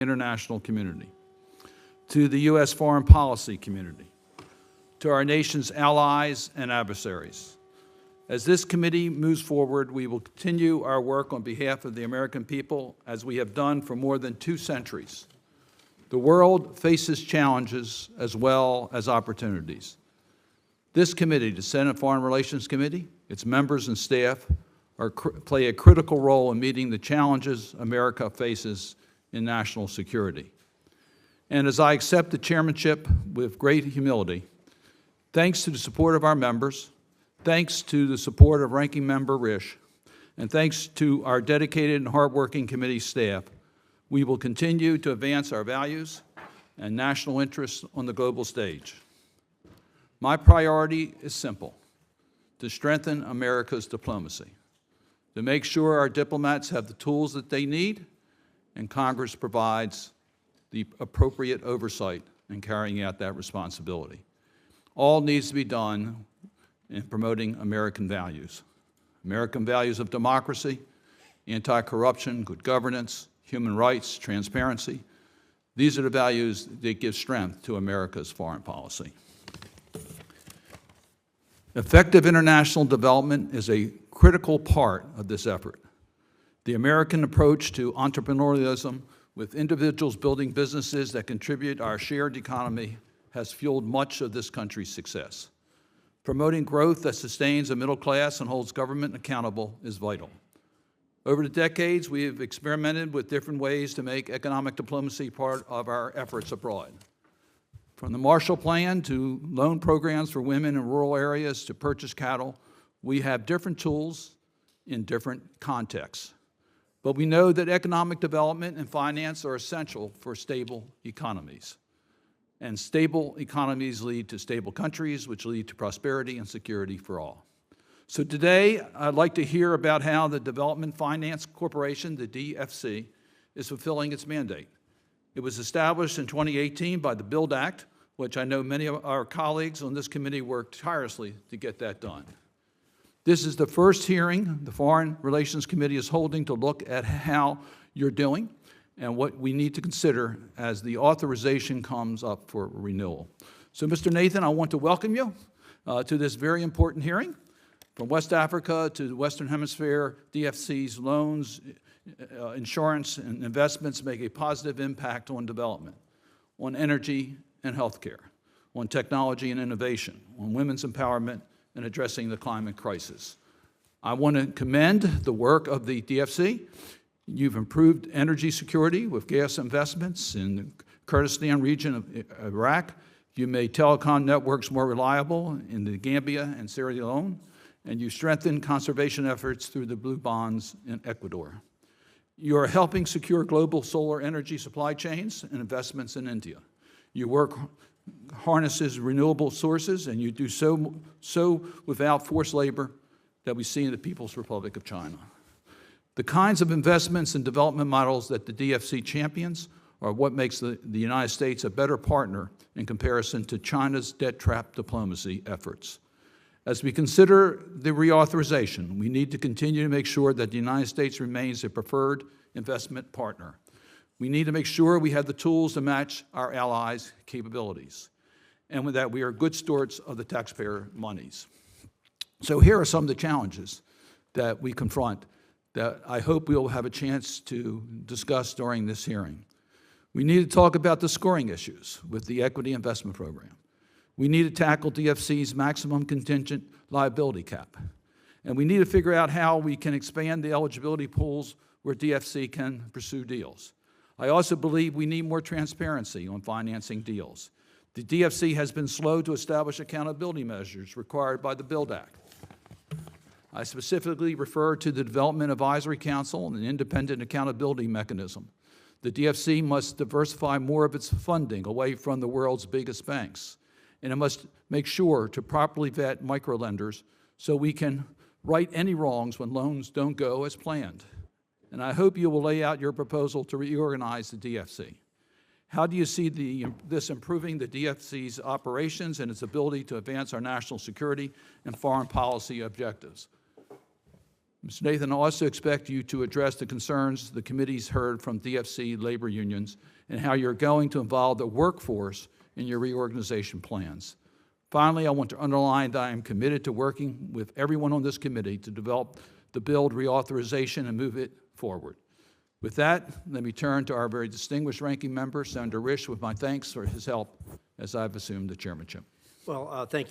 international community, to the U.S. foreign policy community, to our nation's allies and adversaries. As this committee moves forward, we will continue our work on behalf of the American people as we have done for more than 2 centuries. The world faces challenges as well as opportunities. This committee, the Senate Foreign Relations Committee, its members and staff play a critical role in meeting the challenges America faces in national security. And as I accept the chairmanship with great humility, thanks to the support of our members, thanks to the support of Ranking Member Risch, and thanks to our dedicated and hardworking committee staff, we will continue to advance our values and national interests on the global stage. My priority is simple: to strengthen America's diplomacy, to make sure our diplomats have the tools that they need, and Congress provides the appropriate oversight in carrying out that responsibility. All needs to be done in promoting American values of democracy, anti-corruption, good governance, human rights, transparency. These are the values that give strength to America's foreign policy. Effective international development is a critical part of this effort. The American approach to entrepreneurialism, with individuals building businesses that contribute our shared economy, has fueled much of this country's success. Promoting growth that sustains a middle class and holds government accountable is vital. Over the decades, we have experimented with different ways to make economic diplomacy part of our efforts abroad. From the Marshall Plan to loan programs for women in rural areas to purchase cattle, we have different tools in different contexts. But we know that economic development and finance are essential for stable economies. And stable economies lead to stable countries, which lead to prosperity and security for all. So today, I'd like to hear about how the Development Finance Corporation, the DFC, is fulfilling its mandate. It was established in 2018 by the BUILD Act, which I know many of our colleagues on this committee worked tirelessly to get that done. This is the first hearing the Foreign Relations Committee is holding to look at how you're doing and what we need to consider as the authorization comes up for renewal. So, Mr. Nathan, I want to welcome you to this very important hearing. From West Africa to the Western Hemisphere, DFC's loans, insurance, and investments make a positive impact on development, on energy and healthcare, on technology and innovation, on women's empowerment, and addressing the climate crisis. I want to commend the work of the DFC. You've improved energy security with gas investments in the Kurdistan region of Iraq. You made telecom networks more reliable in the Gambia and Sierra Leone, and you strengthened conservation efforts through the Blue Bonds in Ecuador. You are helping secure global solar energy supply chains and investments in India. Your work harnesses renewable sources, and you do so without forced labor that we see in the People's Republic of China. The kinds of investments and development models that the DFC champions are what makes the United States a better partner in comparison to China's debt trap diplomacy efforts. As we consider the reauthorization, we need to continue to make sure that the United States remains a preferred investment partner. We need to make sure we have the tools to match our allies' capabilities, and with that we are good stewards of the taxpayer monies. So here are some of the challenges that we confront that I hope we'll have a chance to discuss during this hearing. We need to talk about the scoring issues with the Equity Investment Program. We need to tackle DFC's maximum contingent liability cap. And we need to figure out how we can expand the eligibility pools where DFC can pursue deals. I also believe we need more transparency on financing deals. The DFC has been slow to establish accountability measures required by the BUILD Act. I specifically refer to the Development Advisory Council and an independent accountability mechanism. The DFC must diversify more of its funding away from the world's biggest banks, and it must make sure to properly vet microlenders so we can right any wrongs when loans don't go as planned. And I hope you will lay out your proposal to reorganize the DFC. How do you see this improving the DFC's operations and its ability to advance our national security and foreign policy objectives? Mr. Nathan, I also expect you to address the concerns the committee's heard from DFC labor unions and how you're going to involve the workforce in your reorganization plans. Finally, I want to underline that I am committed to working with everyone on this committee to develop the bill reauthorization and move it forward. With that, let me turn to our very distinguished ranking member, Senator Risch, with my thanks for his help as I've assumed the chairmanship. Well, thank you.